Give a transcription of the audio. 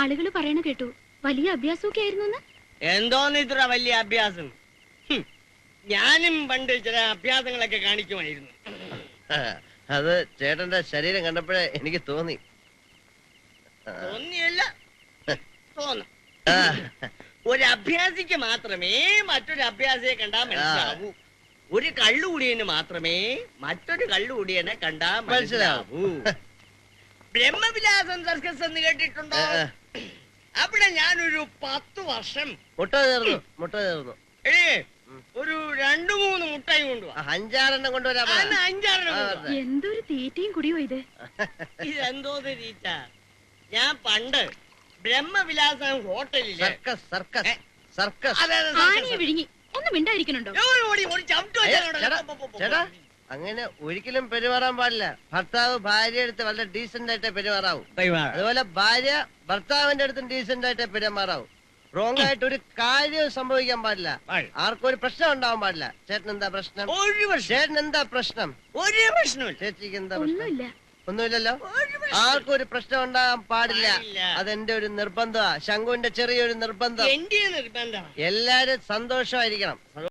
ആളുകൾ പറയണ കേട്ടു വലിയ അഭ്യാസമൊക്കെ ആയിരുന്നു. എന്തോന്ന് ഇത്ര വലിയ അഭ്യാസം? ഞാനും പണ്ട് ചില അഭ്യാസങ്ങളൊക്കെ കാണിക്കുമായിരുന്നു. അത് ചേട്ടന്റെ ശരീരം കണ്ടപ്പോഴേ എനിക്ക് തോന്നി. തോന്നിയല്ല, തോന്നും. ഒരു അഭ്യാസിക്ക് മാത്രമേ മറ്റൊരു അഭ്യാസിയെ കണ്ടാ മനസ്സിലാവൂ. ഒരു കള്ളുകൂടിയന് മാത്രമേ മറ്റൊരു കള്ളുകൂടിയനെ കണ്ടാ മനസ്സിലാവൂ. ബ്രഹ്മവിലാസം സർക്കസ് എന്ന് കേട്ടിട്ടുണ്ടോ? അവിടെ ഞാനൊരു 10 വർഷം മുട്ട ചേർന്നു ഒരു 2-3 മുട്ടായി കൊണ്ടുപോവാ. 5-6 കൊണ്ടുവരാ. 5-6 എന്തൊരു തീറ്റയും കുടിയോ ഇത്. ഇതെന്തോ തീറ്റ. ഞാൻ പണ്ട് ബ്രഹ്മവിലാസം ഹോട്ടലില് ആണിയെ വിഴുങ്ങി ഒന്ന് മിണ്ടായിരിക്കണുണ്ടോ? ചേട്ടാ, അങ്ങനെ ഒരിക്കലും പെരുമാറാൻ പാടില്ല. ഭർത്താവ് ഭാര്യ അടുത്ത് വളരെ ഡീസന്റ് ആയിട്ടേ പെരുമാറാവൂ. അതുപോലെ ഭാര്യ ഭർത്താവിന്റെ അടുത്തും ഡീസന്റ് ആയിട്ടേ പെരുമാറാവൂ. റോങ് ആയിട്ട് ഒരു കാര്യവും സംഭവിക്കാൻ പാടില്ല. ആർക്കും ഒരു പ്രശ്നം ഉണ്ടാവാൻ പാടില്ല. ചേട്ടൻ എന്താ പ്രശ്നം? ചേട്ടൻ എന്താ പ്രശ്നം? ഒരു പ്രശ്നവും. ചേച്ചിക്ക് എന്താ പ്രശ്നം? ഒന്നുമില്ല. ഒന്നുമില്ലല്ലോ. ആർക്കും ഒരു പ്രശ്നം ഉണ്ടാകാൻ പാടില്ല. അതെന്റെ ഒരു നിർബന്ധമാ. ശംഖുവിന്റെ ചെറിയൊരു നിർബന്ധം. എന്റെ നിർബന്ധം. എല്ലാരും സന്തോഷമായിരിക്കണം.